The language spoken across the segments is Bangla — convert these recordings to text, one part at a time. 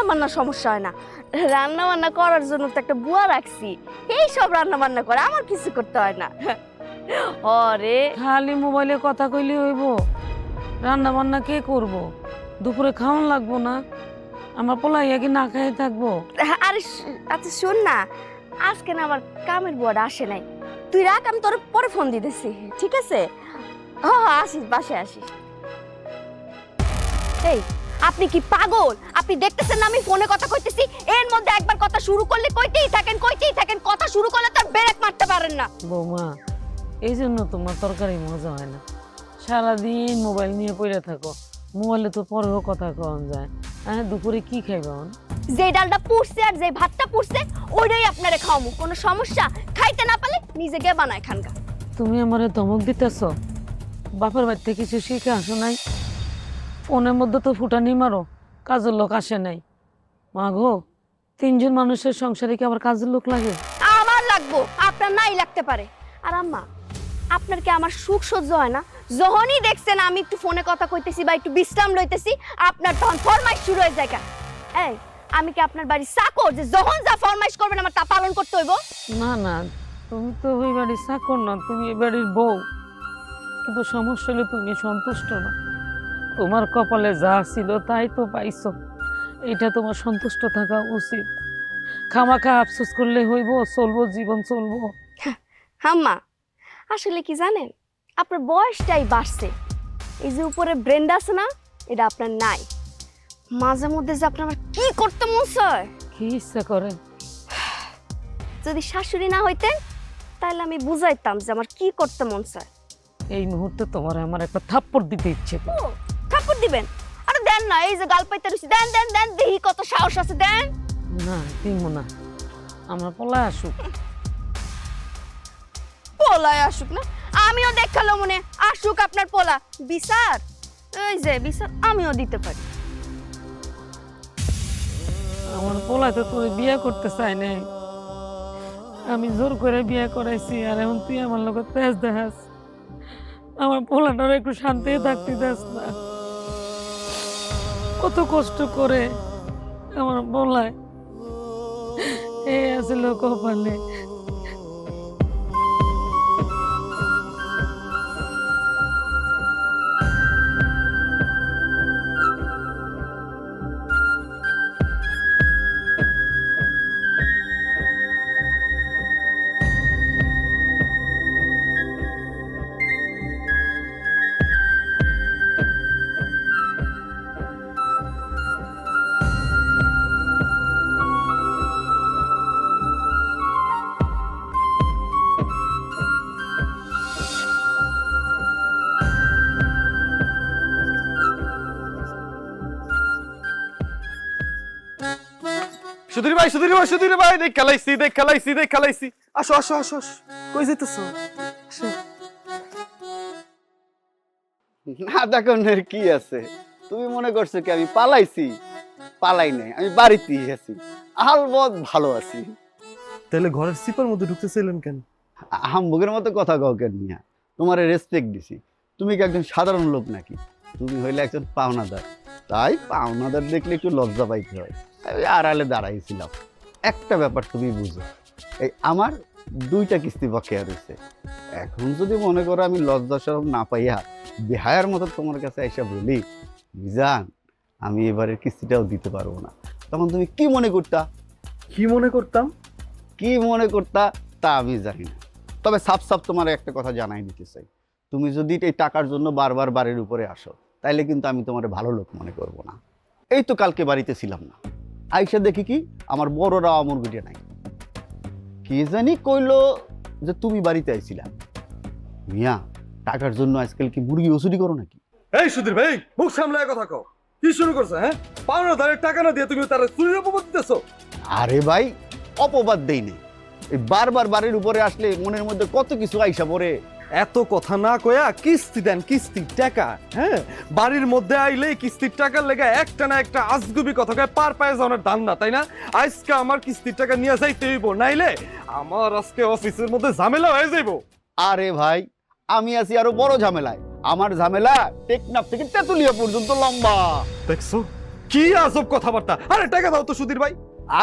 বান্নার সমস্যা হয় না, রান্না বান্না করার জন্য তো একটা বুয়া রাখছি, এই সব রান্না বান্না করে, আমার কিছু করতে হয় না। আরে খালি মোবাইলে কথা কইলে হইব? রান্না বান্না কে করব? দুপুরে খাওয়ান লাগবো না? আমার পোলাইয়া কি না খেয়ে থাকবো? আরে আচ্ছা শোন না, আজকে না আমার কামের বুয়াটা আসে নাই, তুই রাখ, আমি তোর পরে ফোন দিতেছি, ঠিক আছে? হ্যাঁ আসিস, বাসায় আসিস। এই আপনি কি পাগল? আপনি দেখতেছেন না আমি ফোনে কথা কইতেছি, এর মধ্যে একবার কথা শুরু করলে কইতেই থাকেন, কথা শুরু করলে তার ব্রেক মারতে পারেন না। বৌমা, এই জন্য তোমার তরকারি মজা হয় না। সারাদিন মোবাইল নিয়ে পড়ে থাকো, মোবাইলে তো পরেও কথা কওয়া যায়। হ্যাঁ, দুপুরে কি খাইবা? যে ডালটা পুড়ছে আর যে ভাতটা পুড়ছে ওইটাই আপনারে খাওয়ামু, কোনো সমস্যা? খাইতে না পারলে নিজে গিয়ে বানায় খানগা। তুমি আমারে ধমক দিতেছ? বাপের বাড়িতে কিছু শিখে আসো নাই? ফোনের মধ্যে তো ফুটানি মারো, কাজের লোক আসে নাই। মা গো, 3 জন মানুষের সংসারে কি আবার কাজের লোক লাগে? আমার লাগবো, আপনার নাই লাগতে পারে। আর আম্মা, আপনার কি আমার সুখ সহ্য হয় না? যখনই দেখছেন আমি একটু ফোনে কথা কইতেছি বা একটু বিশ্রাম লইতেছি, আপনার তখন ফরমাইশ শুরু হয়ে যায়। কেন? এই আমি কি আপনার বাড়ি চাকর যে যখন যা ফরমাইশ করবেন আমার তা পালন করতে হইব? না না, তুমি তো ওই বাড়ির চাকর না, তুমি এ বাড়ির বউ। কিন্তু সমস্যা হলে তুমি সন্তুষ্ট না। তোমার কপালে যা ছিল তাই তো পাইছো, এটা তোমার সন্তুষ্ট থাকা উচিত। খামাখা আফসোস করলে হইব? চলবো, জীবন চলবো। আম্মা, আসলে কি জানেন, আপনার বয়সটাই বাড়ছে, এই যে উপরে ব্রেন আছে না, এটা আপনার নাই। মাঝে মধ্যে যে আপনার আমার কি করতে মন চায়, কি ইচ্ছা করে? যদি শাশুড়ি না হইতেন তাহলে আমি বুঝাইতাম যে আমার কি করতে মন চায়। এই মুহূর্তে তোমার আমার একটা থাপ্পড় দিতে ইচ্ছে করে। ও থাপ্পড় দিবেন? আরে দেন না, এই যে গাল পাইতে রইছি, দেন দেন দেন, দেখি কত সাহস আছে, দেন। না, দিব না, আমার পলায় আসুক। পোলায় আসুক না, আমিও দেখালো মনে আসুক আপনার পোলা। বিচার, এই যে বিচার আমিও দিতে পারি। আমার পোলায় তো তুই বিয়ে করতে চাই নাই, আমি জোর করে বিয়ে করাইছি, আর এখন তুই আমার লোকের তেজ দেখাস। আমার পোলাটার একটু শান্তি থাকতে দেস না। কত কষ্ট করে আমার পোলায় এই আছে লোক কপালে। সুধীর ভাই, দেখ খেলাইছি। আসো। কই যাইতেছো? আসো। না দেখানোর কি আছে? তুমি মনে করছো কি আমি পালাইছি? পালাই নাই, আমি বাড়িতেই আছি, আলবৎ ভালো আছি। তাহলে ঘরের সিপার মধ্যে ঢুকতেছিলেন কেন? হামবুকের মতো কথা কাউ কেন নিয়া? তোমার রেসপেক্ট দিছি। তুমি কি একজন সাধারণ লোক নাকি? তুমি হইলে একজন পাওনাদার, তাই পাওনাদার দেখলে একটু লজ্জা পাইতে হয়। আমি আড়ালে দাঁড়াইছিলাম। একটা ব্যাপার তুমি বুঝো, এই আমার 2টা কিস্তি বকেয়া রয়েছে। এখন যদি মনে করো আমি লজ্জা শরম না পাইয়া বেহায়ার মতো তোমার কাছে এসে বলি মিজান আমি এবারের কিস্তিটাও দিতে পারবো না, তখন তুমি কি মনে করতা? কি মনে করতাম? কি মনে করতা তা আমি জানি না, তবে সাফ তোমার একটা কথা জানাই দিতে চাই। তুমি যদি এই টাকার জন্য বারবার বাড়ির উপরে আসো তাইলে কিন্তু আমি তোমার ভালো লোক মনে করব না। এই তো কালকে বাড়িতে ছিলাম না, আইসা দেখি কি আমার বড়রা মুরগিটা নাই। কি জানি কইলো যে তুমি বাড়িতে আইছিলা। মিয়া, টাকার জন্য আজকাল কি মুরগি ওসুরি করো নাকি? এই সুধীর ভাই, মুখ সামলায় কথা কও। কি শুরু করছো? হ্যাঁ, পাওনাদারের টাকা না দিয়ে তুমি তার চুরির অপবাদ দিতেছো? আরে ভাই, অপবাদ দেই নেই, এই বারবার বাড়ির উপরে আসলে মনের মধ্যে কত কিছু আইসা পড়ে। এত কথা না কয়া কিস্তি দেন, কিস্তির টাকা। হ্যাঁ, বাড়ির মধ্যে আইলে কিস্তির টাকার লেগে একটা না একটা আজগুবি কথা কয়, পার পায়ে যাওয়ার দান না, তাই না? আজকে আমার কিস্তির টাকা নিয়ে যাইতে হইব, নাইলে আমার আজকে অফিসের মধ্যে ঝামেলা হয়ে যাইব। আরে ভাই, আমি আছি আরো বড় ঝামেলায়। আমার ঝামেলা টেকনাফ থেকে তেতুলিয়া পর্যন্ত লম্বা। দেখছো কি আজব কথাবার্তা! আরে টাকা দাও তো সুধীর ভাই।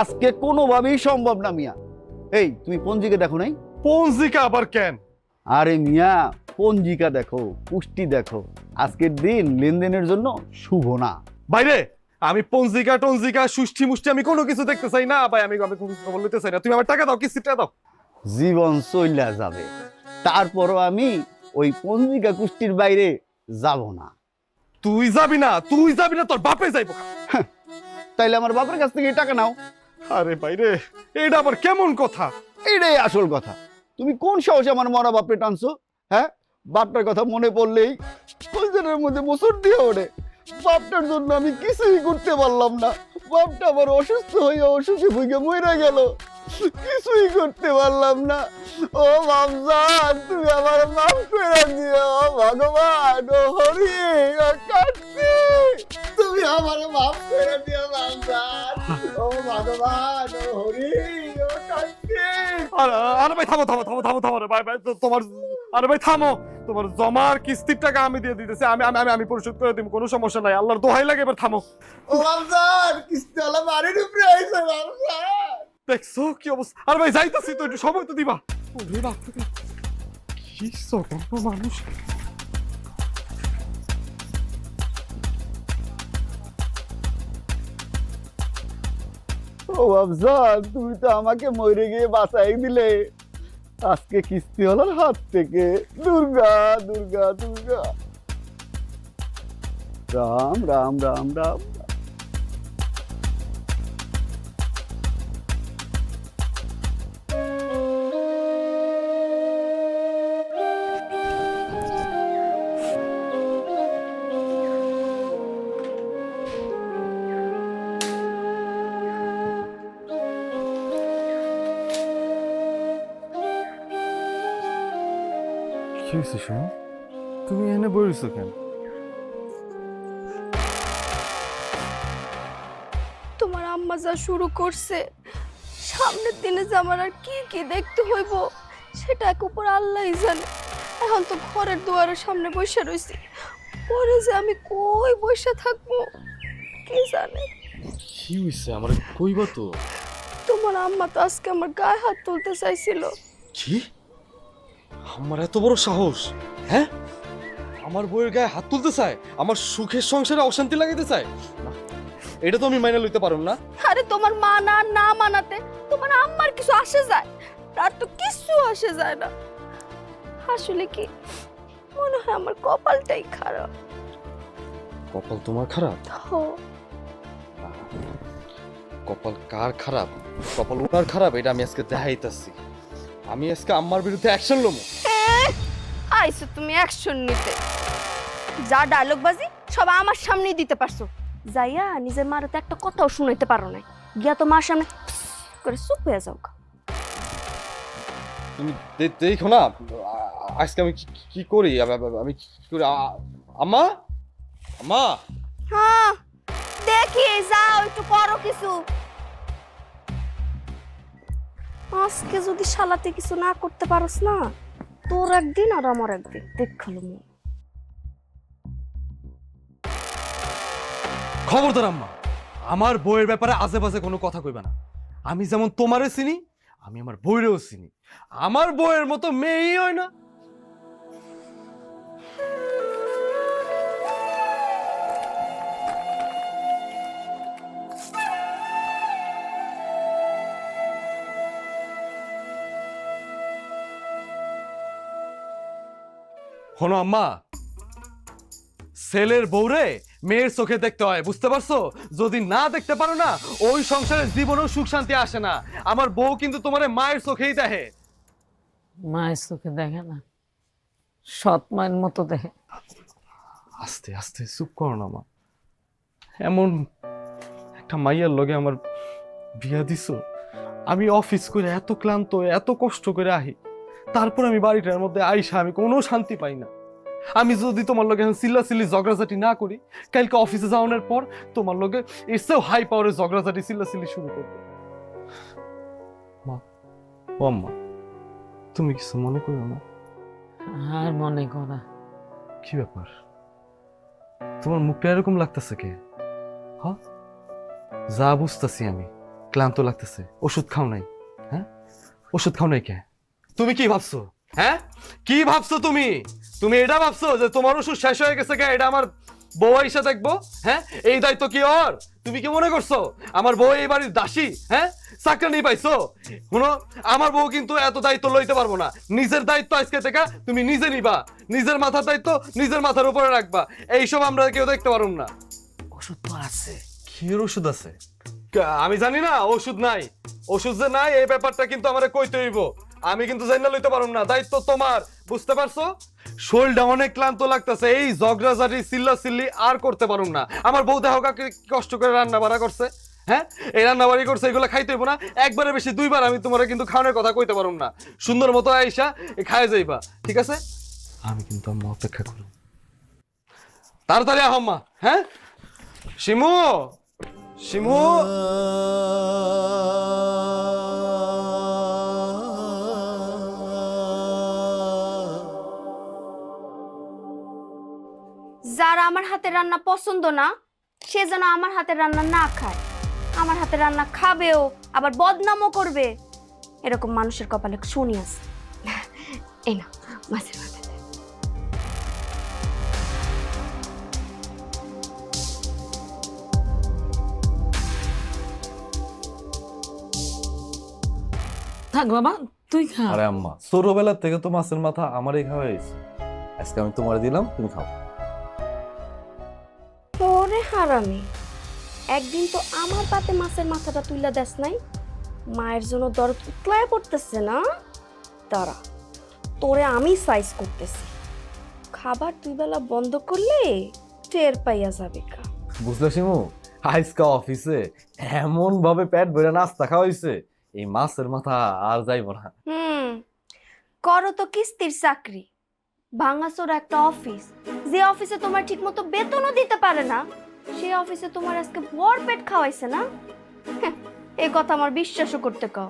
আজকে কোনোভাবেই সম্ভব না মিয়া। এই তুমি পঞ্জিকা দেখো নাই? পঞ্জিকা আবার কেন? আরে মিয়া, পঞ্জিকা দেখো, পুষ্টি দেখো, আজকের দিন লেনদেনের জন্য শুভ না। বাইরে আমি পঞ্জিকা টঞ্জিকা সুষ্ঠি মুষ্টি আমি কোনো কিছু দেখতে চাই না ভাই, আমি আমি কোনো খবর নিতে চাই না। তুমি আমার টাকা দাও, কিস্তিটা দাও। জীবন চইলা যাবে, তারপরও আমি ওই পঞ্জিকা কুষ্টির বাইরে যাব না। তুই যাবি না, তুই যাবি না, তোর বাপে যাইব। তাইলে আমার বাপের কাছ থেকে টাকা নাও। আরে বাইরে, এটা আবার কেমন কথা? এটাই আসল কথা। তুমি কোন সাহসে আমার মরা বাপরে টানছো? হ্যাঁ, বাপটার কথা মনে পড়লেই কলজনের মধ্যে মোচড় দিয়ে ওঠে। বাপটার জন্য আমি কিছুই করতে পারলাম না। বাপটা আবার অসুস্থ হয়ে অসুখে ভুগে মরে গেল, কিছুই করতে পারলাম না। ও বাপজান, তুমি আমার মাফ করে দিও ভগবান। ও হরি, ও কার্তি, তুমি আমার মাফ করে দিও বাপজান। ও ভগবান, ও হরি, ও কার্তি। আরে ভাই থামো থামো থামো থামো থামো রে ভাই ভাই, তোমার, আরে ভাই থামো, তোমার জমার কিস্তির টাকা আমি দিয়ে দিতেছি, আমি আমি আমি আমি পরিশোধ করে দিব, কোনো সমস্যা নাই, আল্লাহর দোহাই লাগে। এবার থামো। ও বাপজান, কিস্তিওয়ালা বাড়ির উপরে আইছে বাপজান। দেখছো কি অবস্থা? আরে ভাই যাইতাছি তো, একটু সময় তো দিবা। ওরে বাপ রে, কি সকল মানুষ! ও বাপজান, তুমি তো আমাকে মরে গিয়ে বাঁচাই দিলে আজকে কিস্তিওয়ালার হাত থেকে। দুর্গা দুর্গা দুর্গা, রাম রাম রাম রাম। কি হয়েছে শোনো? তুমি এনে বইছো কেন? তোমার আম্মা যা শুরু করছে, সামনের দিনে যে আমার আর কি কি দেখতে হইব সেটা এক উপর আল্লাহই জানে। এখন তো ঘরের দুয়ারের সামনে বসে রইছি, পরে যে আমি কই বসে থাকবো কে জানে। কি হয়েছে আমার কইবা তো? তোমার আম্মা তো আজকে আমার গায়ে হাত তুলতে চাইছিল। কি? আমার এত বড় সাহস? হ্যাঁ, আমার বউয়ের গায়ে হাত তুলতে চায়, আমার সুখের সংসারে অশান্তি লাগাইতে চায়? না, এটা তো আমি মাইনে লইতে পারুম না। আরে তোমার মানা না মানাতে তোমার আম্মার কিছু আসে যায়? তার তো কিছু আসে যায় না। আসলে কি মনে হয় আমার কপালটাই খারাপ। কপাল তোমার খারাপ? হো, কপাল কার খারাপ? কপাল ওনার খারাপ, এটা আমি আজকে দেখাইতাছি। আমি আজকে আম্মার বিরুদ্ধে অ্যাকশন লমু। আইসো তুমি অ্যাকশন নিতে। যা ডায়লগ বাজি সব আমার সামনেই দিতে পারছো, যাইয়া নিজের মার তো একটা কথাও শুনাইতে পারো না, গিয়া তো মার সামনে করে চুপ হয়ে যাও। তুমি দেখো না আজকে আমি কি করি, আমি কি করি। আম্মা, আম্মা, হ্যাঁ দেখি, যাও একটু করো কিছু। আজকে যদি শালাতে কিছু না করতে পারোস না, তোর একদিন আর আমার একদিন দেখালো। খবরদার আম্মা, আমার বউয়ের ব্যাপারে আজে বাজে কোনো কথা কইবা না। আমি যেমন তোমারে চিনি, আমি আমার বউয়েরও চিনি। আমার বউয়ের মতো মেয়েই হয় না। শোনো আম্মা, ছেলের বউরে মেয়ের চোখে দেখতে হয়, বুঝতে পারছো? যদি না দেখতে পারো না, ওই সংসারে জীবনেও সুখ শান্তি আসে না। আমার বউ কিন্তু তোমার মায়ের চোখেই দেখে। মায়ের চোখে দেখে না, সৎ মায়ের মতো দেখে। আস্তে আস্তে চুপ করো না মা। এমন একটা মাইয়ার লগে আমার বিয়া দিছো। আমি অফিস করে এত ক্লান্ত, এত কষ্ট করে আহি, তারপর আমি বাড়িটার মধ্যে আইসা আমি কোনো শান্তি পাই না। আমি যদি তোমার লগে চিল্লাচিল্লি ঝগড়াঝাটি না করি, কালকে অফিসে যাওয়ানোর পর তোমার লগে এর চেয়েও হাই পাওয়ারের ঝগড়াঝাটি চিল্লাচিল্লি শুরু করবো। মা, ও আম্মা, তুমি কিছু মনে করো না? আর মনে করা কি ব্যাপার? তোমার মুখটা এরকম লাগতেছে কে? হ্যাঁ, যা বুঝতেছি আমি, ক্লান্ত লাগতেছে। ওষুধ খাও নাই? হ্যাঁ, ওষুধ খাও নাই কে? তুমি কি ভাবছো? হ্যাঁ, কি ভাবছো তুমি? তুমি এটা ভাবছো যে তোমার ওষুধ শেষ হয়ে গেছে কে, এটা আমার বউ এসে দেখবো? হ্যাঁ, এই দায়িত্ব কি ওর? তুমি কি মনে করছো আমার বউ এই বাড়ির দাসী? হ্যাঁ, চাকরি পাইছো? শুনো, আমার বউ কিন্তু এত দায়িত্ব লইতে পারবো না। নিজের দায়িত্ব আজকে থেকে তুমি নিজে নিবা, নিজের মাথার দায়িত্ব নিজের মাথার উপরে রাখবা। এইসব আমরা কেউ দেখতে পারুম না। ওষুধ তো আছে। কি ওষুধ আছে? আমি জানি না ওষুধ নাই। ওষুধ যে নাই এই ব্যাপারটা কিন্তু আমারে কইতে হইব। আমি কিন্তু জানি না লইতে পারুম না, দায়িত্ব তোমার, বুঝতে পারছো? শরীরটা অনেক ক্লান্ত লাগতেছে, এই ঝগড়াঝাটি চিল্লাচিল্লি আর করতে পারুম না। আমার বউ দেহ কাকে কষ্ট করে রান্না বাড়া করছে, হ্যাঁ, এই রান্না বাড়ি করছে, এগুলো খাইতে হইব না। একবারে বেশি দুইবার আমি তোমার কিন্তু খাওয়ানোর কথা কইতে পারুম না। সুন্দর মতো আইসা খায় যাইবা, ঠিক আছে? আমি কিন্তু আম্মা অপেক্ষা করব, তাড়াতাড়ি আহম্মা। হ্যাঁ, শিমু, শিমু। যারা আমার হাতের রান্না পছন্দ না সে যেন আমার হাতের রান্না না খায়। আমার হাতের রান্না খাবেও আবার বদনামও করবে, এরকম মানুষের কপালে শনি আছে। এই না মাছের মাথা। থাক বাবা, তুই খা। আরে আম্মা, ছোটবেলা থেকে তো মাছের মাথা আমারই খাওয়া হয়েছে, আজকে আমি তোমার দিলাম, তুমি খাও। ওরে হারামি, একদিন তো আমার পাতে মাছের মাথাটা তুইলা দেস নাই। মায়ের জন্য দরদ উতলায় পড়তেছে না? দাঁড়া, তোরে আমি সাইজ করতেছি। খাবার দুই বেলা বন্ধ করলে টের পাইয়া যাবে কা। বুঝলে শিমু, আজকে অফিসে এমন ভাবে পেট ভরে নাস্তা খাওয়াইছে, এই মাছের মাথা আর যাইবো না। করো তো কিস্তির চাকরি, ভাঙাচোরা একটা অফিস, যে অফিসে তোমার ঠিক মতো বেতনও দিতে পারে না, সেই অফিসে তোমার আজকে ভর পেট খাওয়াইছে না? হ্যাঁ, এই কথা আমার বিশ্বাসও করতে কও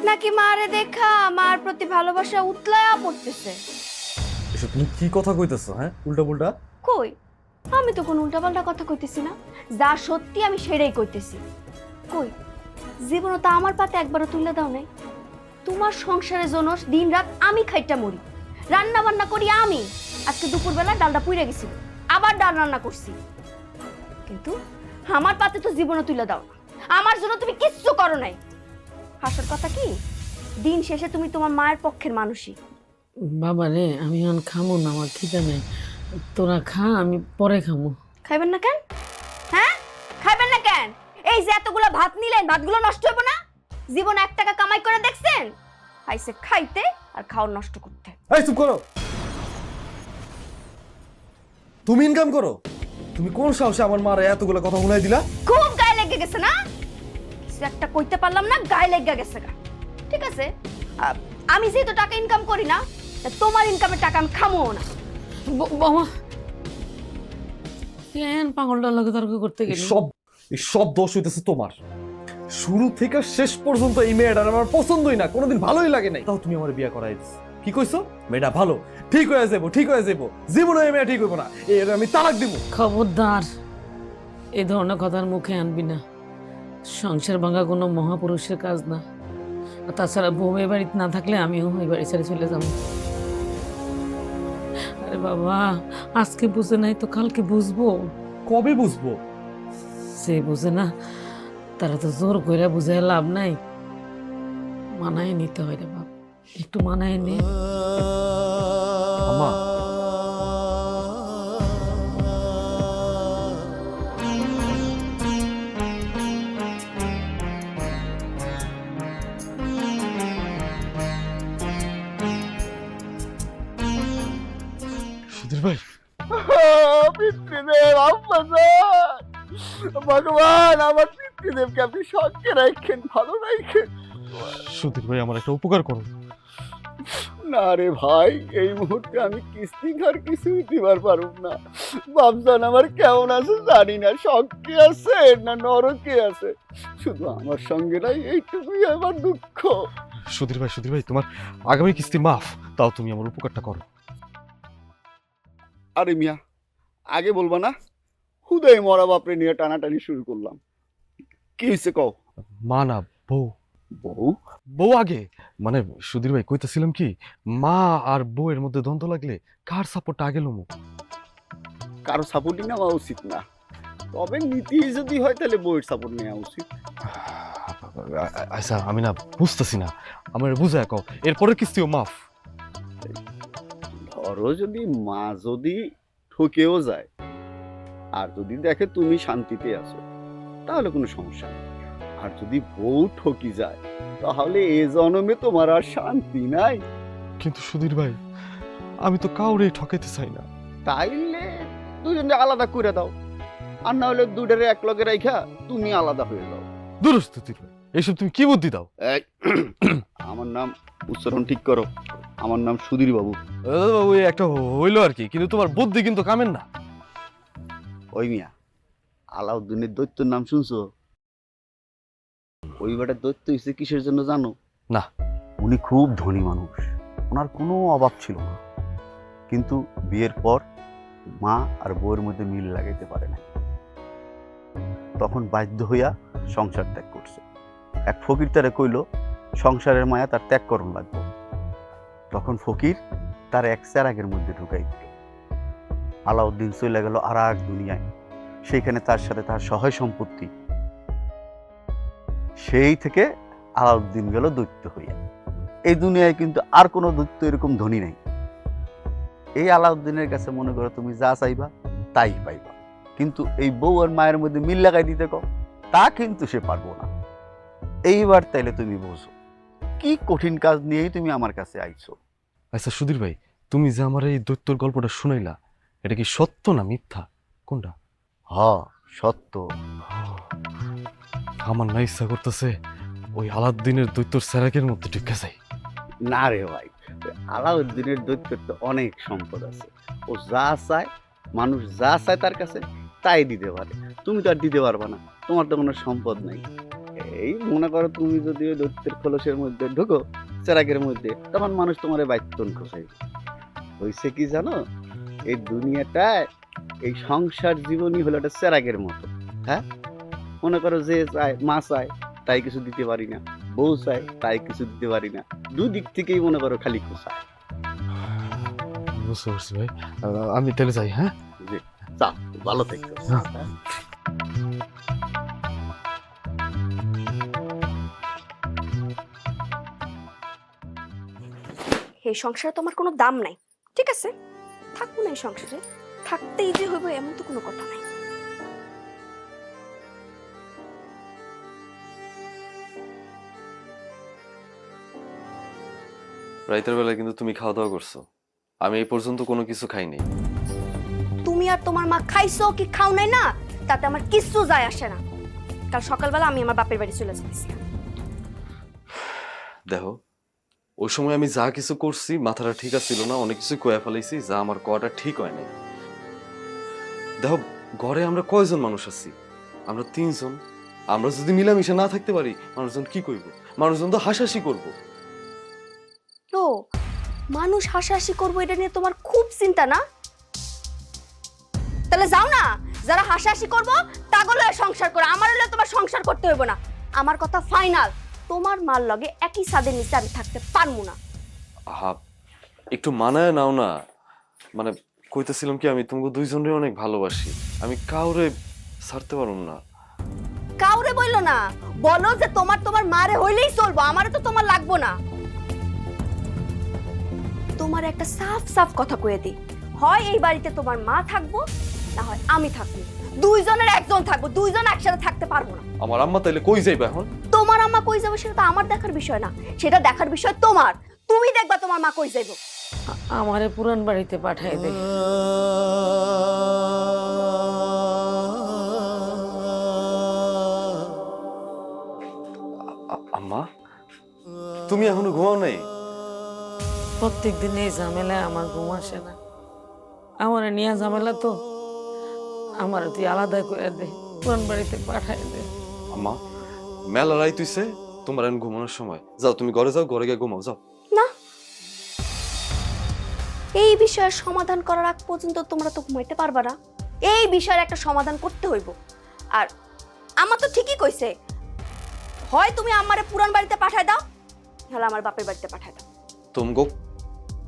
নাকি? মারে দেখা মার প্রতি ভালোবাসা উতলায়া পড়তেছে। এসব তুমি কি কথা কইতেছো? হ্যাঁ, উল্টা পুল্টা। কই, আমি তো কোনো উল্টাপাল্টা কথা কইতেছি না, যা সত্যি আমি সেটাই কইতেছি। কই, জীবনে তো আমার পাতে একবারও তুলে দাও নাই। তোমার সংসারের জন্য দিন রাত আমি খাইটা মরি, রান্না বান্না করি আমি। আজকে দুপুরবেলা ডালটা পুড়ে গেছিল, আবার ডাল রান্না করছি, কিন্তু আমার পাতে তো জীবনে তুলে দাও না। আমার জন্য তুমি কিচ্ছু করো নাই। হাসার কথা কি, দিন শেষে তুমি তোমার মায়ের পক্ষের মানুষই। বাবা রে, আমি এখন খামো না, আমার খিদে নেই। তোরা খা, আমি পরে খামো। খাইবেন না কেন? হ্যাঁ, খাইবেন না কেন? এই যে এতগুলো ভাত নিলেন, ভাতগুলো নষ্ট হবে না? জীবনে 1 টাকা কামাই করে দেখছেন? আইসে খাইতে আর খাওয়া নষ্ট করতে। এই চুপ করো, তুমি ইনকাম করো। তুমি কোন সাহসে আমার মারে এতগুলো কথা শুনাই দিলা? খুব গায়ে লেগে গেছে না? কিছু একটা কইতে পারলাম না, গায়ে লেগে গেছে গা। ঠিক আছে, আমি যেহেতু টাকা ইনকাম করি না, তা তোমার ইনকামের টাকা আমি খামো না। বাবা কেন পাগলটার লগে তর্ক করতে গেলি? এই সব দোষ হইতেছে তোমার। শুরু থেকে শেষ পর্যন্ত এই মেয়েটার আমার পছন্দই না, কোনোদিন ভালোই লাগে নাই। তাও তুমি আমার বিয়ে করাই দিছো। কি কইছো? মেয়েটা ভালো, ঠিক হয়ে যাবো, ঠিক হয়ে যাবো। জীবনে এই মেয়ে ঠিক হইব না, এর আমি তালাক দিব। খবরদার, এই ধরনের কথার মুখে আনবি না। সংসার ভাঙা কোনো মহাপুরুষের কাজ না। আর তাছাড়া বউ এ বাড়িতে না থাকলে আমিও এই বাড়ি ছেড়ে চলে যাবো। আরে বাবা, আজকে বুঝে নাই তো কালকে বুঝবো। কবে বুঝবো? সে বুঝে না, তারা তো জোর করে বুঝে লাভ নাই। মানায় নিতে হয় রে বাপ, একটু মানায় নে। আম্মা, সুধীর ভাই, পিতৃদেব, ভগবান আমার পিতৃদেবকে আপনি সঙ্গে রাখেন, ভালো রাখেন। সুধীর ভাই, আমার একটা উপকার করো। না রে ভাই, এই মুহূর্তে আমি কিস্তি ঘর কিছুই দিবার পারুম না। বাপজান আমার কেমন আছে জানি না, সঙ্গে আছে না নরকে আছে, শুধু আমার সঙ্গে নাই, এইটুকুই আমার দুঃখ। সুধীর ভাই, সুধীর ভাই, তোমার আগামী কিস্তি মাফ, তাও তুমি আমার উপকারটা করো। আরে মিয়া, আগে বলবা না? হুদাই মরা বাপরে নিয়ে টানাটানি শুরু করলাম। কি হয়েছে কও? মা না বউ। বউ? বউ আগে মানে সুধীর ভাই কইতেছিলাম কি, মা আর বউয়ের মধ্যে দ্বন্দ্ব লাগলে কার সাপোর্টটা আগে লমু? কারো সাপোর্টই নেওয়া উচিত না, তবে নীতি যদি হয় তাহলে বউয়ের সাপোর্ট নেওয়া উচিত। আচ্ছা আমি না বুঝতেছি না, আমার বুঝায় কও, এরপরে কিস্তিও মাফ? ধরো যদি মা যদি ঠকেও যায় আর যদি দেখে তুমি শান্তিতে আছো তাহলে কোনো সমস্যা নেই, আর যদি বউ ঠকি যায় তাহলে এ জন্মে তোমার আর শান্তি নাই। কিন্তু সুধীর ভাই আমি তো কাউরে ঠকাইতে চাই না। তাইলে দুজনে আলাদা করে দাও, আর না হলে দুটারে এক লগে রাইখা তুমি আলাদা হয়ে যাও। দুরস্তুতির ভাই এসব তুমি কি বুদ্ধি দাও? এই, আমার নাম উচ্চারণ ঠিক করো, আমার নাম সুধীর বাবু। বাবু এই একটা হইলো আর কি, কিন্তু তোমার বুদ্ধি কিন্তু কামেন না। ওই মিয়া, আলাউদ্দিনের দৈত্যের নাম শুনছো? ওই বেটার দৈত্য হইছে কিসের জন্য জানো? না। উনি খুব ধনী মানুষ, ওনার কোনো অভাব ছিল না, কিন্তু বিয়ের পর মা আর বউয়ের মধ্যে মিল লাগাইতে পারে না, তখন বাধ্য হইয়া সংসার ত্যাগ করছে। এক ফকির তারে কইল সংসারের মায়া তার ত্যাগ করণ লাগবে, তখন ফকির তার এক চেরাগের মধ্যে ঢুকাই দিল। আলাউদ্দিন চলে গেল আর এক দুনিয়ায়, সেইখানে তার সাথে তার সহায় সম্পত্তি। সেই থেকে আলাউদ্দিন গেল দৈত্য হইয়া। এই দুনিয়ায় কিন্তু আর কোনো দৈত্য এরকম ধনী নাই। এই আলাউদ্দিনের কাছে মনে করো তুমি যা চাইবা তাই পাইবা, কিন্তু এই বউ আর মায়ের মধ্যে মিল লাগাই দিতে কও, তা কিন্তু সে পারবো না। এইবার তাইলে তুমি বোঝো কি কঠিন কাজ নিয়েই তুমি আমার কাছে আইছো। আচ্ছা সুধীর ভাই, তুমি যে আমার এই দৈত্যর গল্পটা শুনাইলা, এটা কি সত্য না মিথ্যা, কোনটা? সত্য। আমার না ইচ্ছা করতেছে ওই আলাউদ্দিনের দৈত্যর সেরাকের মধ্যে ঢুকে যাই। না রে ভাই, আলাউদ্দিনের দৈত্যের তো অনেক সম্পদ আছে, ও যা চায়, মানুষ যা চায় তার কাছে তাই দিতে পারে, তুমি তো আর দিতে পারবা না, তোমার তো কোনো সম্পদ নাই। এই মনে করো তুমি যদি ওই দৈত্যের খোলসের মধ্যে ঢুকো, চেরাগের মধ্যে, তখন মানুষ তোমার বাইতন খোঁচাইবে। হয়েছে কি জানো, এই দুনিয়াটায় এই সংসার জীবনই হলো একটা চেরাগের মতো। হ্যাঁ, মনে করো যে চায়, মা চায় তাই কিছু দিতে পারি না, বউ চায় তাই কিছু দিতে পারি না, দুদিক থেকেই মনে করো খালি খোঁচায়। বুঝতে পারছি ভাই, আমি তাহলে যাই। হ্যাঁ চা, ভালো থেকো। এই সংসারে তোমার কোনো দাম নাই, ঠিক আছে? থাকবো না এই সংসারে, থাকতেই যে হইব এমন তো কোনো কথা নাই। রাতের বেলায় কিন্তু তুমি খাওয়া দাওয়া করছো, আমি এই পর্যন্ত কোনো কিছু খাইনি। তুমি আর তোমার মা খাইছো কি খাও নাই না তাতে আমার কিচ্ছু যায় আসে না। কাল সকালবেলা আমি আমার বাপের বাড়ি চলে যেতেছি। দেখো ওই সময় আমি যা কিছু করছি মাথাটা ঠিক আছিল না, অনেক কিছু কয়ে ফেলাইছি যা আমার কটা ঠিক হয় নাই। দেখো ঘরে আমরা কয়জন মানুষ আছি? আমরা 3 জন। আমরা যদি মিলামিশা না থাকতে পারি মানুষজন কি করব? মানুষজন তো হাসাহাসি করবো। ও, মানুষ হাসাহাসি করবো এটা নিয়ে তোমার খুব চিন্তা না? তাহলে যাও না, যারা হাসাহাসি করবো তাগুলো সংসার করো, আমার হলে তোমার সংসার করতে হইব না। আমার কথা ফাইনাল, তোমার মার লগে একই ছাদের নিচে আমি থাকতে পারবো না। আহা একটু মানায় নাও না, মানে কইতেছিলাম কি আমি তোমাকে 2 জনের অনেক ভালোবাসি, আমি কাউরে ছাড়তে পারুম না। কাউরে বললো না, বলো যে তোমার মারে হইলেই চলবো, আমারে তো তোমার লাগবো না। তোমার একটা সাফ সাফ কথা কয়ে দিই, হয় এই বাড়িতে তোমার মা থাকবো, না হয় আমি থাকবো। 2 জনের একজন থাকবো, 2 জন একসাথে থাকতে পারবো না। আমার আম্মা তাইলে কই যাইবে এখন? তোমার আম্মা কই যাবে সেটা তো আমার দেখার বিষয় না, সেটা দেখার বিষয় তোমার। তুমি দেখবা তোমার মা কই যাইবো। আমারে পুরান বাড়িতে পাঠাই দে। আম্মা তুমি এখনো ঘুমাও নাই? প্রত্যেক দিন এই ঝামেলায় আমার ঘুম আসে না। আমার নিয়ে ঝামেলা তো, আমার তুই আলাদা করে দে, পুরান বাড়িতে পাঠাই দে। আম্মা মেলা রাইত হইছে, তোমার এখন ঘুমানোর সময়, যাও তুমি ঘরে যাও, ঘরে গিয়ে ঘুমাও যাও। না, এই বিষয়ের সমাধান করার আগ পর্যন্ত তোমরা তো ঘুমাইতে পারবা না। এই বিষয়ের একটা সমাধান করতে হইব। আর আমার তো ঠিকই কইছে, হয় তুমি আমারে পুরান বাড়িতে পাঠায় দাও, তাহলে আমার বাপের বাড়িতে পাঠায় দাও। তুমগো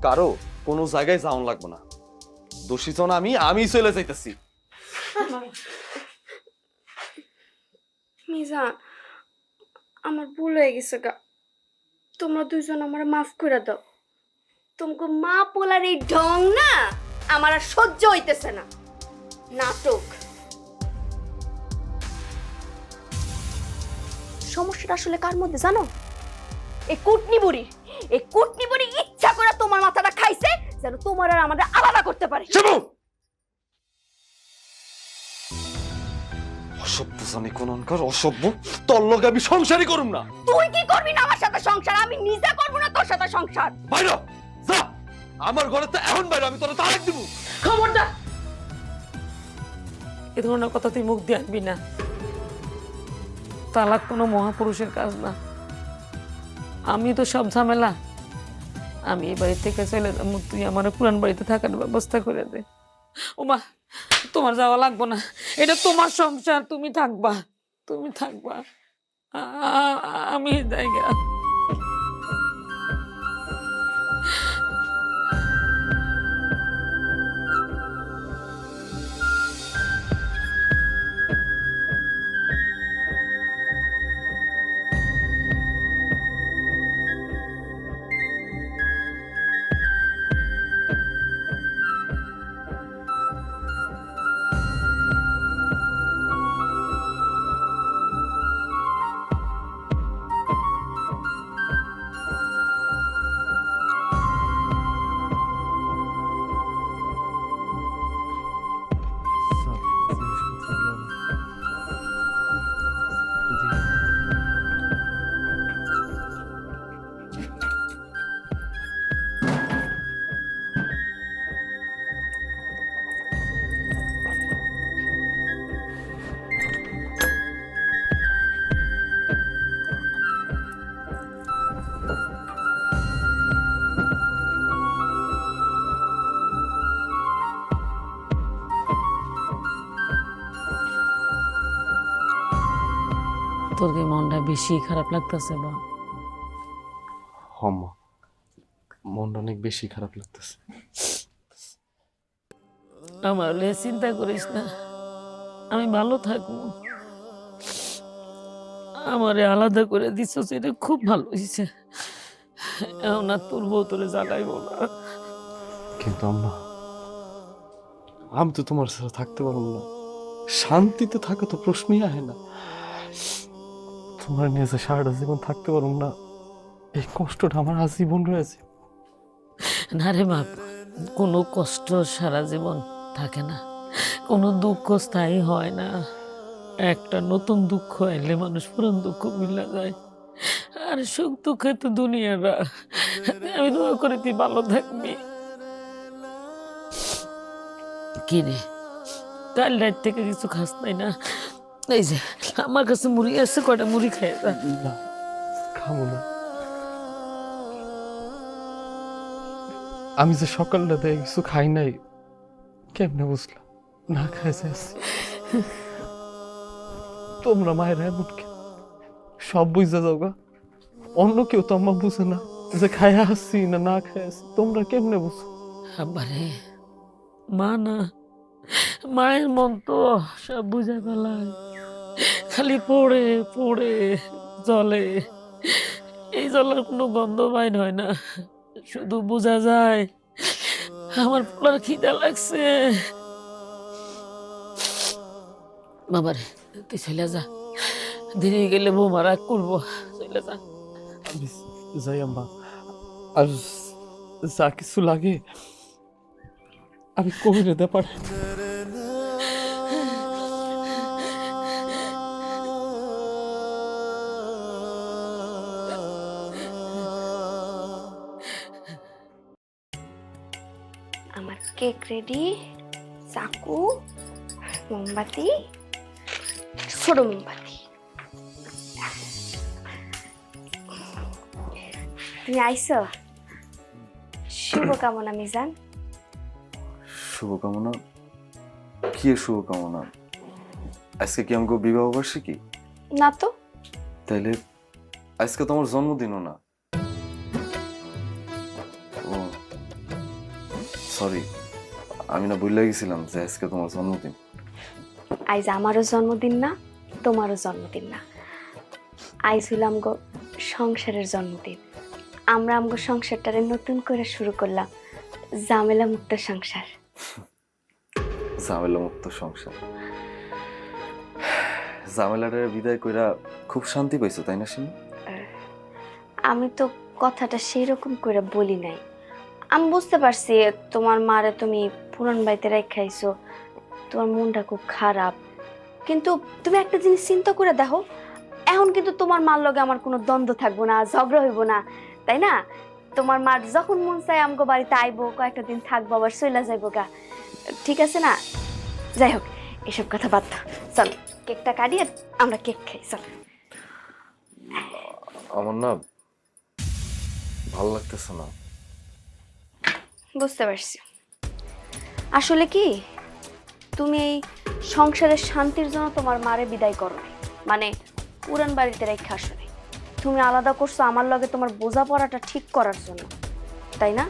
কারো কোনো জায়গায় যাওন লাগবে না, দোষী তো না আমি চলে যাইতেছি। মিজান, আমার ভুল হয়ে গেছে গা, তোমরা দুইজন আমার মাফ করে দাও। তোমাকে মা পোলার এই ঢং না আমার আর সহ্য হইতেছে না। নাটক। সমস্যাটা আসলে কার মধ্যে জানো? এই কুটনি বুড়ি ইচ্ছা করে তোমার মাথাটা খাইছে যেন তোমার আর আমাদের আলাদা করতে পারে। শিবু, অসভ্য জানি কোনকার অসভ্য, তোর লগে আমি সংসারই করুম না। তুই কি করবি না আমার সাথে সংসার? আমি নিজে করব না তোর সাথে সংসার। বাইরে যা, আমার ঘরে তো এখন বাইরে, আমি তোর তালাক দিব। খবরদার, এ ধরনের কথা তুই মুখ দিয়ে আনবি না। তালাক কোনো মহাপুরুষের কাজ না। আমি তো সব ঝামেলা, আমি এই বাড়ি থেকে চলে যাবো, তুই আমার পুরান বাড়িতে থাকার ব্যবস্থা করে দে। ওমা, তোমার যাওয়া লাগবো না, এটা তোমার সংসার, তুমি থাকবা। আমি জায়গা। তোর কি মনটা বেশি খারাপ লাগতেছে বা? হম্মা, মনটা অনেক বেশি খারাপ লাগতেছে। আমার হলে চিন্তা করিস না, আমি ভালো থাকবো। আমারে আলাদা করে দিচ্ছ, এটা খুব ভালো হয়েছে। এখন আর তোর বউ তোরে জ্বালাইব না। কিন্তু আম্মা, আমি তো তোমার সাথে থাকতে পারবো না, শান্তিতে থাকা তো প্রশ্নই আসে না। তোমার নিয়ে যে সারাটা জীবন থাকতে পারবো না, এই কষ্টটা আমার আজীবন রয়েছে। না রে বাপ, কোনো কষ্ট সারা জীবন থাকে না, কোনো দুঃখ স্থায়ী হয় না। একটা নতুন দুঃখ এলে মানুষ পুরান দুঃখ মিলা যায়। আর সুখ দুঃখে তো দুনিয়াটা। আমি দোয়া করে তুই ভালো থাকবি। কি রে, কাল রাত থেকে কিছু খাস নাই না? এই যে আমার কাছে মুড়ি আছে, কয়টা মুড়ি খাই যা। না, খাবো না। আমি যে সকালটা দিয়ে কিছু খাই নাই, কেমনে বুঝলাম? না খাই যাচ্ছি। তোমরা মায়ের এমন সব বুঝতে যাও গা, অন্য কেউ তো আমার বুঝে না যে খাইয়া আসছি না না খাই আসছি, তোমরা কেমনে বুঝো? আবারে মা না, মায়ের মন তো সব বুঝে ফেলায়, খালি পড়ে পড়ে জলে। এই জলের কোনো গন্ধ বাইর হয় না, শুধু বোঝা যায় আমার পোলার খিদা লাগছে। বাবারে তুই চলে যা, দেরি গেলে বৌমা রাগ করবো, চলে যা। আমি যাই আম্মা, আর যা কিছু লাগে আমি কবিরে দে পারে। আমার কেক রেডি, চাকু, মোমবাতি, ছোট মোমবাতি। তুমি আইছো, শুভকামনা মিজান। শুভকামনা? কি এর শুভকামনা? আজকে কি আমাকে বিবাহ বার্ষিকী? না তো। তাইলে আজকে তোমার জন্মদিনও না। ও সরি, আমি না ভুলে গেছিলাম যে আজকে তোমার জন্মদিন। আইজ আমারও জন্মদিন না, তোমারও জন্মদিন না। আইজ হইল আমগো সংসারের জন্মদিন। আমরা আমগো সংসারটারে নতুন করে শুরু করলাম, ঝামেলা মুক্ত সংসার। ঝামেলা মুক্ত সংসার। ঝামেলাটার বিদায় কইরা খুব শান্তি পাইছো তাই না শিমু? আমি তো কথাটা সেই রকম করে বলি নাই। আমি বুঝতে পারছি তোমার মারে তুমি পুরান বাড়িতে রেখাইছো, তোমার মনটা খুব খারাপ। কিন্তু তুমি একটা জিনিস চিন্তা করে দেখো, এখন কিন্তু তোমার মার লগে আমার কোনো দ্বন্দ্ব থাকবো না, ঝগড়া হইব না, তাই না? তোমার মার যখন মন চায় আমগো বাড়িতে আইবো, কয়েকটা দিন থাকবো, আবার চইলা যাইবো গা, ঠিক আছে না? যাই হোক, এসব কথা বাদ দাও, চল কেকটা কাটিয়ে আমরা কেক খাই, চল। আমার না ভালো লাগতেছে না। বুঝতে পারছি। আসলে কি, তুমি এই সংসারের শান্তির জন্য তোমার মারে বিদায় করো নাই, মানে পুরান বাড়িতে রেখে আসো নাই। তুমি আলাদা করছো আমার লগে তোমার বোঝাপড়াটা ঠিক করার জন্য, তাই না?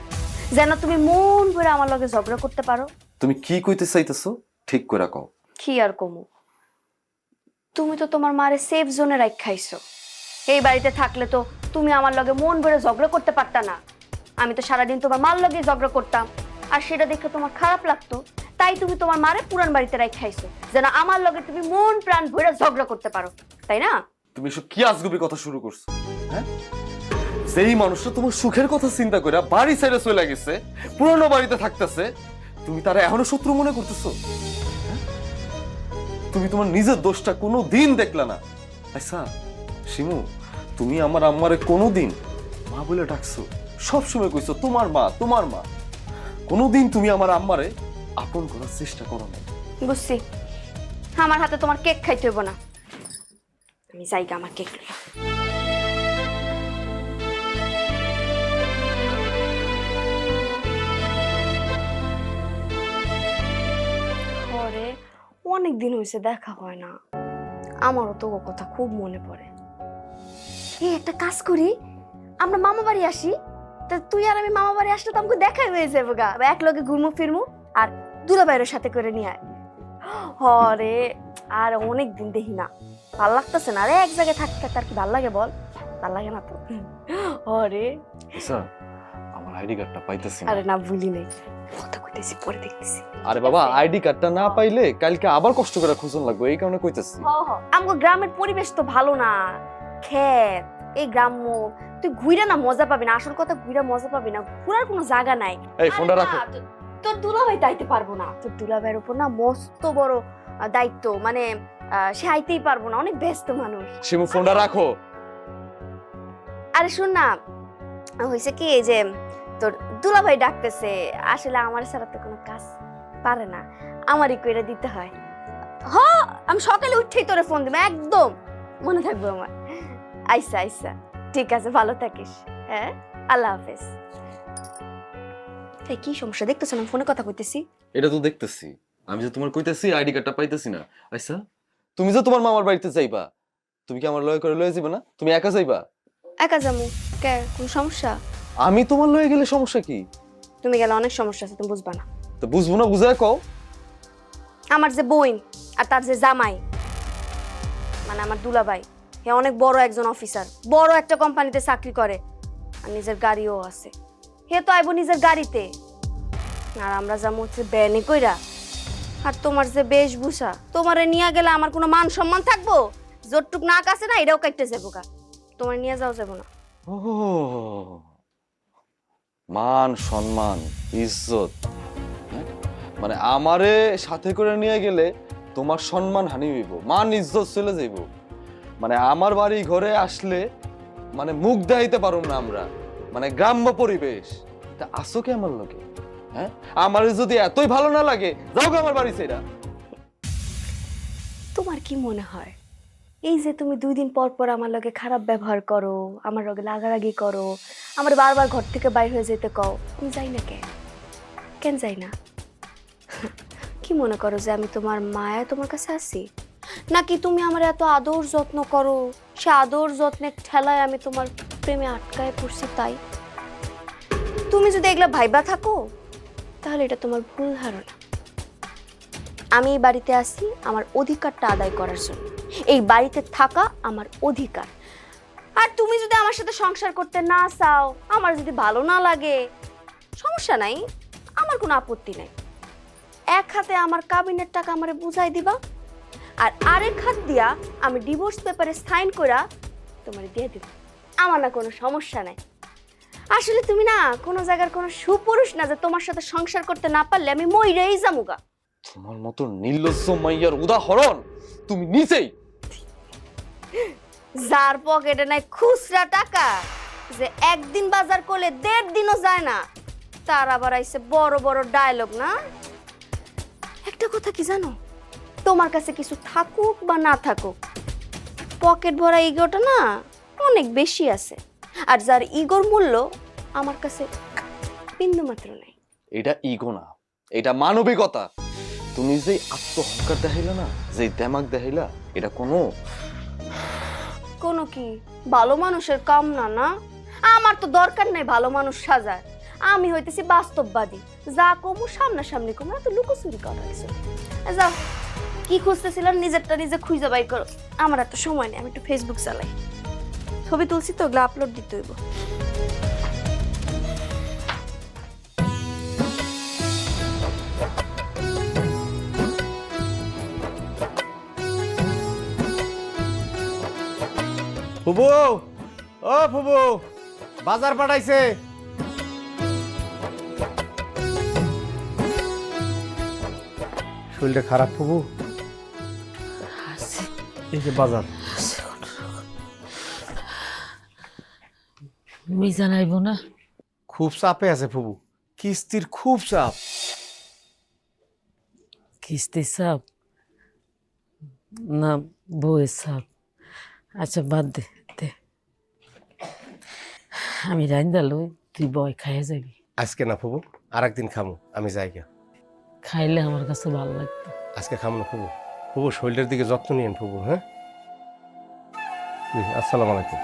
যেন তুমি মন ভরে আমার লগে ঝগড়া করতে পারো। তুমি কি কইতে চাইতেছো ঠিক করে কও। কি আর কমু, তুমি তো তোমার মারে সেফ জোনে রাখাইছো। এই বাড়িতে থাকলে তো তুমি আমার লগে মন ভরে ঝগড়া করতে পারতা না। আমি তো সারাদিন তোমার মার লগে ঝগড়া করতাম, আর সেটা দেখে তোমার খারাপ লাগতো, তাই তুমি তোমার মারে পুরান বাড়িতে রাখাইছো যেন আমার লগে তুমি মন প্রাণ ভরে ঝগড়া করতে পারো, তাই না? তুমি এসব কি আজগুবি কথা শুরু করছো? হ্যাঁ, যেই মানুষটা তোমার সুখের কথা চিন্তা করে বাড়ি ছেড়ে চলে গেছে, পুরনো বাড়িতে থাকতেছে, তুমি তারা এখনো শত্রু মনে করতেছো? হ্যাঁ? তুমি তোমার নিজের দোষটা কোনো দিন দেখলা না। আচ্ছা শিমু, তুমি আমার আম্মারে কোনোদিন মা বলে ডাকছো? সবসময় কইছো তোমার মা তোমার মা। কোনোদিন তুমি আমার আম্মারে আপন করার চেষ্টা করো না। বুঝছি, আমার হাতে তোমার কেক খাইতে হইব না। আমি যাইগা আমার কেক লইয়া। পরে অনেক দিন হয়েছে দেখা হয় না, আমারও তো ও কথা খুব মনে পড়ে। এই একটা কাজ করি, আমরা মামা বাড়ি আসি, তা তুই আর আমি মামা বাড়ি আসলে তো আমাকে দেখাই হয়ে যাবো গা, এক লগে ঘুরমু ফিরমু, আর দুলাভাইয়ের সাথে করে নিয়ে আয়। হরে, আর অনেক দিন দেখি না, ভাল লাগতেছে না। আরে এক জায়গায় থাকতে থাকতে আর কি ভাল লাগে বল? ভাল লাগে না তো। হরে আচ্ছা, আমার আইডি কার্ডটা পাইতেছি না। আরে না, ভুলি নেই, কথা কইতেছি, পরে দেখতেছি। আরে বাবা, আইডি কার্ডটা না পাইলে কালকে আবার কষ্ট করে খুঁজন লাগবে, এই কারণে কইতেছি। আমগো গ্রামের পরিবেশ তো ভালো না, ক্ষেত, এই গ্রাম্য, তুই ঘুরে না মজা পাবি না। আসল কথা, ঘুরে মজা পাবি না, ঘুরার কোনো জায়গা নাই। এই ফোনটা আরে রাখো। না, তোর দুলাভাই তাইতে পারবো না, তোর দুলাভাইয়ের উপর না মস্ত বড় দায়িত্ব, মানে সে আইতেই পারবো না, অনেক ব্যস্ত মানুষ। শিমু ফোনটা রাখো। আরে শোন না, হয়েছে কি, এই যে তোর দুলাভাই ডাকতেছে, আসলে আমার ছাড়া তো কোনো কাজ পারে না, আমারই কইরা দিতে হয়। হ, আমি সকালে উঠেই তোরে ফোন দিব, একদম মনে থাকবে আমার। আইসা আইসা, ঠিক আছে, ভালো থাকিস। হ্যাঁ, আল্লাহ হাফেজ। এই কি সমস্যা দেখতেছ না, ফোনে কথা কইতেছি। এটা তো দেখতেছি, আমি যে তোমার কইতেছি আইডি কার্ডটা পাইতেছি না। আচ্ছা, তুমি যে তোমার মামার বাড়িতে যাইবা, তুমি কি আমার লয়ে করে লয়ে যাবে না? তুমি একা যাইবা? একা যামু কে, কোন সমস্যা? আমি তোমার লয়ে গেলে সমস্যা কি? তুমি গেলে অনেক সমস্যা আছে, তুমি বুঝবা না। তো বুঝবো না, বুঝায় কও। আমার যে বোন আর তার যে জামাই, মানে আমার দুলাভাই, হে অনেক বড় একজন অফিসার, বড় একটা কোম্পানিতে চাকরি করে, আর নিজের গাড়িও আছে। হে তো আইবো নিজের গাড়িতে, আর আমরা যাবো হচ্ছে ব্যানে কইরা। আর তোমার যে বেশভূষা, তোমারে নিয়ে গেলে আমার কোনো মান সম্মান থাকবো? যতটুক নাক আছে না, এটাও কাটতে যাবো গা, তোমার নিয়ে যাও যাবো না। ও, মান সম্মান ইজ্জত, হ্যাঁ? মানে আমারে সাথে করে নিয়ে গেলে তোমার সম্মান হানি হইব, মান ইজ্জত চলে যাইব। মানে আমার বাড়ি ঘরে আসলে মানে মুখ দেখাইতে পারুম না আমরা, মানে গ্রাম্য পরিবেশ। তা আসো কে আমার লোকে? হ্যাঁ, আমার যদি এতই ভালো না লাগে, যাও আমার বাড়ি ছেড়া। তোমার কি মনে হয় এই যে তুমি 2 দিন পর পর আমার লগে খারাপ ব্যবহার করো, আমার লগে লাগালাগি করো, আমার বারবার ঘর থেকে বাইর হয়ে যেতে কও, আমি যাই না কেন? কেন যাই না? কি মনে করো যে আমি তোমার মায়া তোমার কাছে আছি? নাকি তুমি আমার এত আদর যত্ন করো, সে আদর যত্নের ঠেলায় আমি তোমার প্রেমে আটকায় পড়ছি তাই? তুমি যদি এগুলা ভাইবা থাকো তাহলে এটা তোমার ভুল ধারণা। আমি এই বাড়িতে আসি আমার অধিকারটা আদায় করার জন্য। এই বাড়িতে থাকা আমার অধিকার। আর তুমি যদি আমার সাথে সংসার করতে না চাও, আমার যদি ভালো না লাগে, সমস্যা নাই, আমার কোনো আপত্তি নাই। এক হাতে আমার কাবিনের টাকা আমারে বুঝাই দিবা, আর আরেক হাত দিয়া আমি ডিভোর্স পেপারে সাইন করা তোমারে দিয়ে দিব। আমার না কোনো সমস্যা নাই। আসলে তুমি না কোনো জায়গার কোনো সুপুরুষ না যে তোমার সাথে সংসার করতে না পারলে আমি মইরাই যামুগা। তোমার মতো নির্লজ্জ মাইয়ার উদাহরণ তুমি নিজেই। যার পকেটে নাই খুচরা টাকা, যে একদিন বাজার করলে 1.5 দিনও যায় না, তার আবার আইছে বড় বড় ডায়লগ না। একটা কথা কি জানো, তোমার কাছে কিছু থাকুক বা না থাকুক, পকেট ভরা ইগোটা না অনেক বেশি আছে। আর যার ইগোর মূল্য আমার কাছে বিন্দু মাত্র নাই। এটা ইগো না, এটা মানবিকতা। তুমি যে আত্মহংকার দেখাইলা না, যে দেমাগ দেখাইলা, এটা কোনো কোনো কি ভালো মানুষের কাম না? না, আমার তো দরকার নাই ভালো মানুষ সাজার। আমি হইতেছি বাস্তববাদী, যা কমু সামনাসামনি কমু, এত লুকোচুরি করা হয়েছে। যাও, কি খুঁজতেছিলাম নিজেরটা নিজে খুঁজে বাই করো। আমার এত সময় নেই, আমি একটু ফেসবুক চালাই। ছবি তুলছি তো, ওগুলো আপলোড দিতে হইব। ফুবু, ও ফুবু, বাজার পাঠাইছে। শরীরটা খারাপ ফুবু, এই যে বাজার। মিজান আইব না? খুব চাপে আছে ফুবু, কিস্তির খুব চাপ। কিস্তি সাপ না বউয়ের সাপ? আচ্ছা বাদ দে দে, আমি রাইন্দা লই, তুই বয় খাইয়ে যাবি। আজকে না ফুবু, আর একদিন খামু, আমি যাই গা। খাইলে আমার কাছে ভালো লাগতো। আজকে খামু না ফুবু। ফুবু শরীরের দিকে যত্ন নিয়েন ফুবু। হ্যাঁ, আসসালামু আলাইকুম।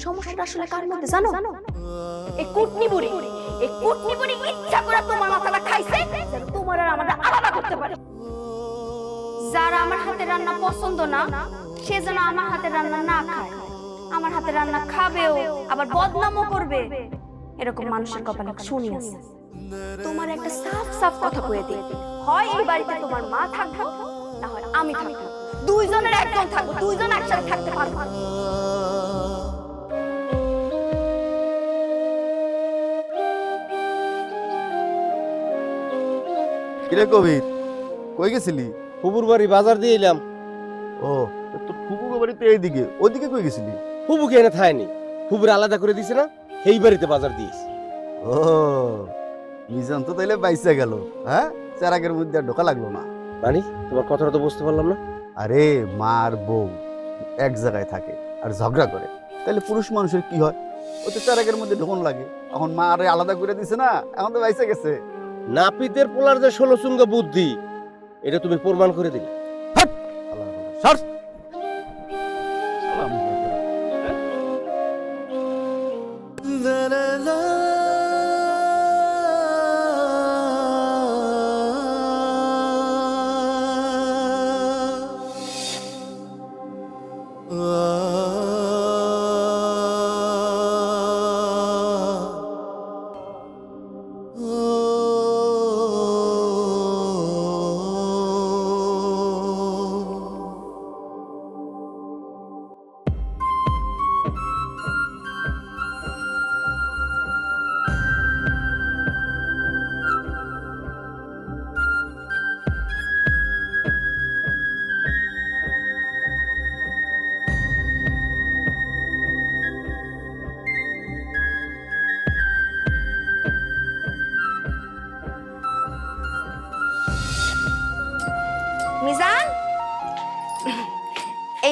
সমস্যাটা আসলে কার মধ্যে জানো? এই কুটনি বুড়ি, এই কুটনি বুড়ি ইচ্ছা করে তোমার মাথাটা খাইছে যেন তোমার আর আমাদের আলাদা করতে পারে। যারা আমার হাতে রান্না পছন্দ না, সে যেন আমার হাতে রান্না না খায়। আমার হাতে রান্না খাবেও, আবার বদনামও করবে। এরকম মানুষের কপালে শুনি আছে। তোমার একটা সাফ সাফ কথা কয়ে দিই, হয় এই বাড়িতে তোমার মা থাকবো, না হয় আমি থাকবো। দুইজনের একজন থাকবো, দুইজন একসাথে থাকতে পারবো না। কিরে কবির, কই গেছিলি? ফুবুর বাড়ি বাজার দিয়ে এলাম। ও, তোর ফুবু বাড়িতে এইদিকে, ওইদিকে কই গেছিলি? ফুবুকে এনে থায়নি, ফুবুর আলাদা করে দিছে না, এই বাড়িতে বাজার দিয়েছি। ও, মিজান তো তাইলে বাইসা গেল। হ্যাঁ, চেরাগের মধ্যে আর ঢোকা লাগলো না। মানে তোমার কথাটা তো বুঝতে পারলাম না। আরে মার বউ এক জায়গায় থাকে আর ঝগড়া করে, তাহলে পুরুষ মানুষের কি হয়? ও তো চেরাগের মধ্যে ঢোকন লাগে। এখন মা আরে আলাদা করে দিছে না, এখন তো বাইসা গেছে। নাপিতের পোলার যে 16 চুঙ্গা বুদ্ধি, এটা তুমি প্রমাণ করে দিলে। সর।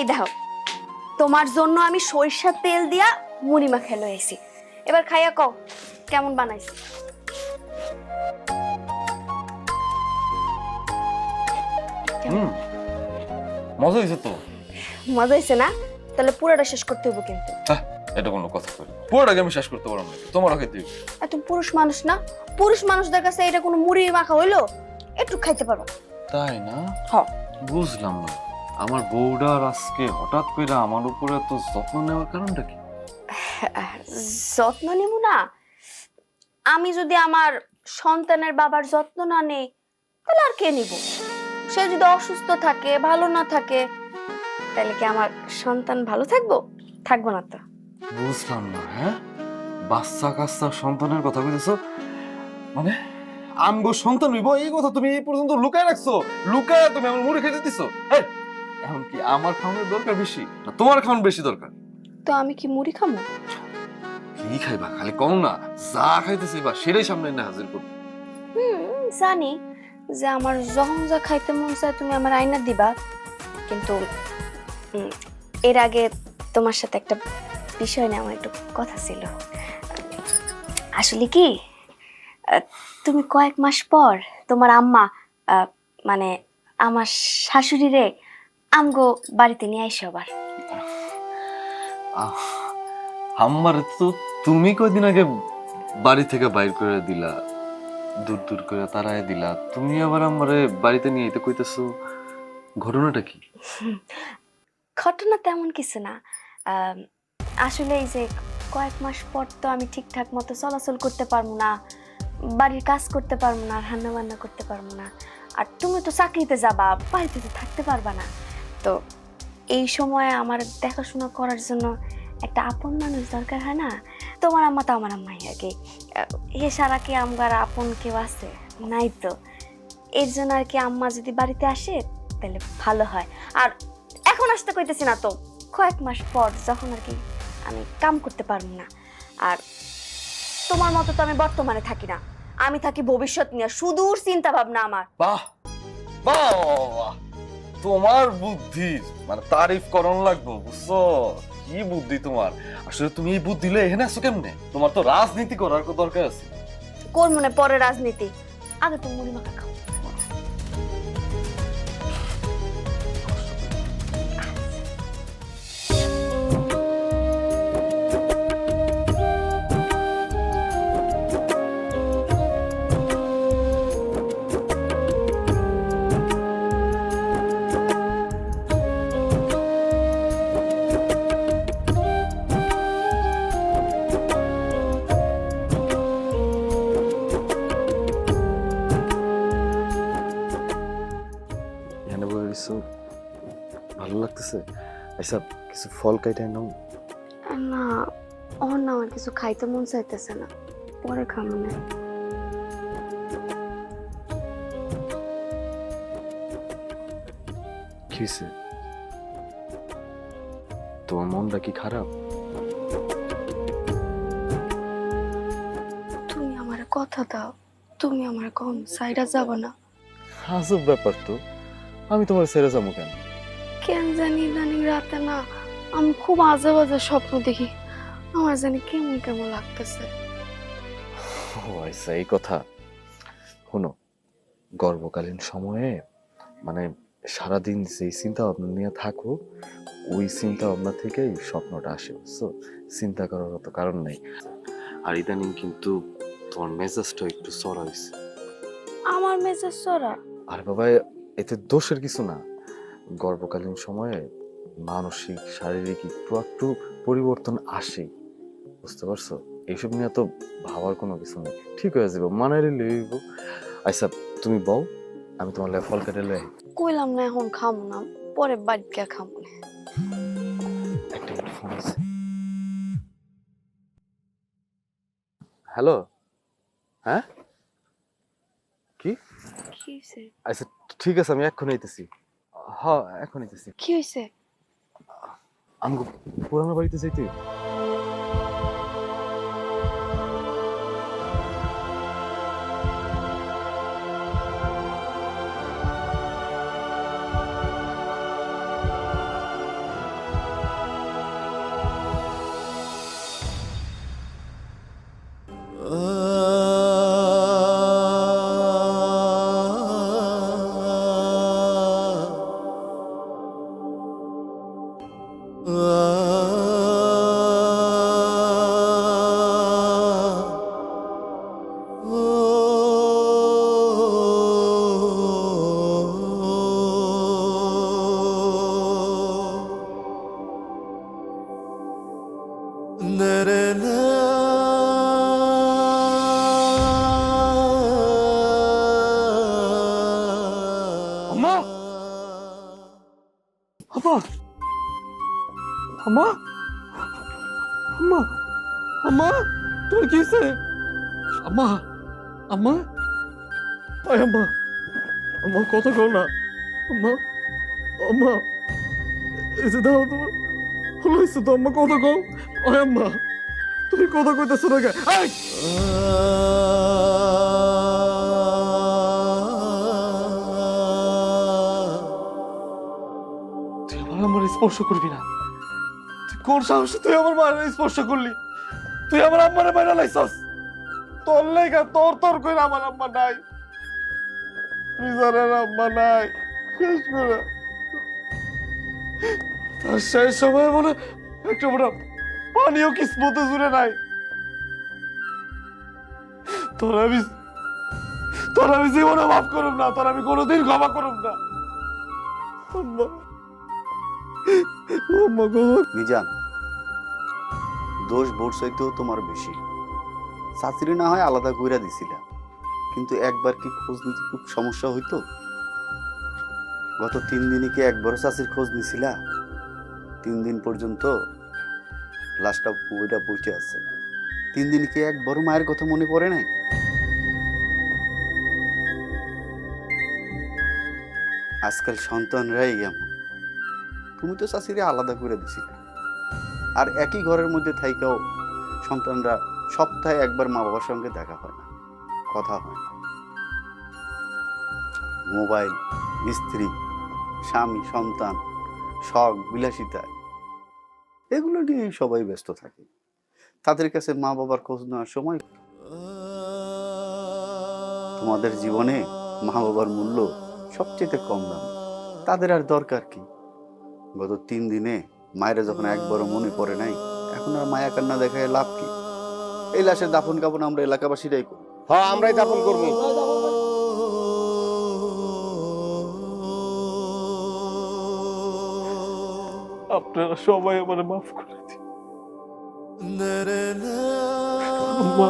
দেখো, তোমার জন্য আমি সরিষার তেল দিয়া মুড়ি মাখা লইছি। এবার খাইয়া কও কেমন বানাইছি। হুম, মজা হয়েছে তো। মজা হয়েছে না? তাহলে পুরোটা শেষ করতে হইব কিন্তু। হ্যাঁ, এটা কোনো কথা করি পুরোটাকে আমি শেষ করতে পারবো না, তোমার খাইতে হবে। আর তুমি পুরুষ মানুষ না? পুরুষ মানুষদের কাছে এটা কোনো মুড়ি মাখা হইলো? একটু খাইতে পারো। তাই না? হ্যাঁ। বুঝলাম না, আমার বউডার আজকে হঠাৎ করে আমার উপরে তো যত্ন নেওয়ার কারণটা কি? যত্ন নিব না? আমি যদি আমার সন্তানের বাবার যত্ন না নেই তাহলে আর কে নিব? সে যদি অসুস্থ থাকে, ভালো না থাকে, তাহলে কি আমার সন্তান ভালো থাকবো না তো? বুঝলাম না। হ্যাঁ, বাচ্চা কাচ্চা সন্তানের কথা কইতেছো, মানে আমগো সন্তান হইব এই কথা তুমি এই পর্যন্ত লুকায় রাখছো? লুকায় তুমি আমার মুড়ি খেতে দিছো? এই, এখন কি আমার খাওয়ানোর দরকার বেশি না তোমার খাওয়ানো বেশি দরকার? তো আমি কি মুড়ি খাবো? কি খাইবা খালি কম না, যা খাইতেছি বা সেটাই সামনে এনে হাজির করবো। জানি যে আমার যখন যা খাইতে মন চায় তুমি আমার আইনা দিবা, কিন্তু এর আগে তোমার সাথে একটা বিষয় নিয়ে আমার একটু কথা ছিল। আসলে কি, তুমি কয়েক মাস পর তোমার আম্মা মানে আমার শাশুড়ি রে আমগো বাড়িতে নিয়ে আইসো আবার। আমার তো তুমি কয়দিন আগে বাড়ি থেকে বাইর করে দিলা, দূর দূর করে তাড়ায় দিলা, তুমি আবার আমারে বাড়িতে নিয়ে আইতে কইতেছো, ঘটনাটা কি? ঘটনা তেমন কিছু না। আসলে এই যে কয়েক মাস পর তো আমি ঠিকঠাক মতো চলাচল করতে পারবো না, বাড়ির কাজ করতে পারবো না, রান্না বান্না করতে পারবো না। আর তুমি তো চাকরিতে যাবা, বাড়িতে তো থাকতে পারবা না। তো এই সময় আমার দেখাশোনা করার জন্য একটা আপন মানুষ দরকার হয় না? তোমার আম্মা তো আমার আম্মাই আর কি। এ সারা কি আমার আপন কেউ আছে? নাই তো। এর জন্য আর কি আম্মা যদি বাড়িতে আসে তাহলে ভালো হয়। আর এখন আসতে কইতেছি না তো, কয়েক মাস পর যখন আর কি আমি কাম করতে পারবো না। আর তোমার মতো তো আমি বর্তমানে থাকি না, আমি থাকি ভবিষ্যৎ নিয়ে, সুদূর চিন্তা ভাবনা আমার। বাহ বাহ বাহ, তোমার বুদ্ধি মানে তারিফ করণ লাগবো, বুঝছো? কি বুদ্ধি তোমার! আসলে তুমি এই বুদ্ধি লয়ে এখানে আসো কেমনে? তোমার তো রাজনীতি করার দরকার আছে। কোন মনে পরে রাজনীতি? আগে তো মুড়ি মাখা খাও। এখানে বসে ভালো লাগতেছে। আচ্ছা, কিছু ফল কাইটা নাও। না, ওর না আমার কিছু খাইতে মন চাইতেছে না, পরে খাবো না। কি হয়েছে? তোমার মনটা কি খারাপ? তুমি আমার কথা দাও, তুমি আমার কোন সাইডা যাব না? আজব ব্যাপার তো, আমি তোমার ছেড়ে যাবো কেন? কেন জানি ইদানিং রাতে না আমি খুব আজে বাজে স্বপ্ন দেখি, আমার জানি কেমন কেমন লাগতেছে। ও আচ্ছা, এই কথা। শোনো, গর্ভকালীন সময়ে মানে সারাদিন যেই চিন্তা ভাবনা নিয়ে থাকো, ওই চিন্তা ভাবনা থেকেই স্বপ্নটা আসে, বুঝছো? চিন্তা করার মতো কারণ নাই। আর ইদানিং কিন্তু তোমার মেজাজটা একটু চড়া হয়েছে। আমার মেজাজ চড়া? আর বাবা, এতে দোষের কিছু না। গর্ভকালীন সময়ে মানসিক শারীরিক একটু পরিবর্তন আসে, বুঝতে পারছো? এইসব নিয়ে তো ভাবার কোনো কিছু নেই, ঠিক হয়ে যাবে, মানাইলে লইব। আচ্ছা, তুমি বউ, আমি তোমার লাই ফল কেটে লই। কইলাম না এখন খাবো না, পরে বাড়ি গিয়ে খাবো না। একটা মিনিট, ফোন আছে। হ্যালো, হ্যাঁ কি? কি হইছে? আচ্ছা ঠিক আছে, আমি এক্ষুনি আইতেছি। হ্যাঁ, এখন আইতেছি। কি হইছে? আমি পুরানো বাড়িতে যাইতে। আম্মা আম্মা আম্মা আম্মা আম্মা তোর কি হয়েছে আম্মা আম্মা আয় আম্মা আম্মা কথা কও না আম্মা আম্মা এই যে দাও তোমার ভালো হয়েছে তো আম্মা কথা কও আয় আম্মা তুমি কথা কইতেছো না কেন আয় তুই আমার স্পর্শ করবি না তুই কোন সাহসে তুই আমার মায়ের স্পর্শ করলি তুই আমার আম্মারে বাইরে লাইছস তোর লেগা তোর কইরা আমার আম্মা নাই রিজারের আম্মা নাই শেষ করে তার শেষ সময় বলে একটা বড় পানিও কিসমতে জুড়ে নাই তোর আমি জীবনে মাফ করুম না তোর আমি কোনোদিন ক্ষমা করুম না আম্মা আম্মা গো মিজান, দোষ বোর চাইতেও তোমার বেশি। চাকরি না হয় আলাদা কইরা দিছিলা, কিন্তু একবার কি খোঁজ নিতে খুব সমস্যা হইতো? গত 3 দিনে কি একবারও চাচির খোঁজ নিছিলা? 3 দিন পর্যন্ত লাশটা ওইটা পৌঁছে আছে। 3 দিনে কি একবারও মায়ের কথা মনে পড়ে নাই? আজকাল সন্তানরাই এমন। তুমি তো চাচিরে আলাদা করে দিছিলে, আর একই ঘরের মধ্যে থাইকাও সন্তানরা সপ্তাহে একবার মা বাবার সঙ্গে দেখা হয় না, কথা হয় না। মোবাইল, স্ত্রী, স্বামী, সন্তান, শখ, বিলাসিতায় এগুলো নিয়ে সবাই ব্যস্ত থাকে। তাদের কাছে মা বাবার খোঁজ নেওয়ার সময় তোমাদের জীবনে মা বাবার মূল্য সবচেয়ে কম দাম। তাদের আর দরকার কি? গত 3 দিনে মায়েরা যখন একবারও মনে পড়ে নাই, এখন আর মায়া কান্না দেখায় লাভ কি? এই লাশের দাফন কাফন আমরা এলাকাবাসীরাই করি। হ্যাঁ, আমরাই দাফন করবো। আপনারা সবাই আমার মাফ করে দিন আম্মা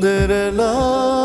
Nere la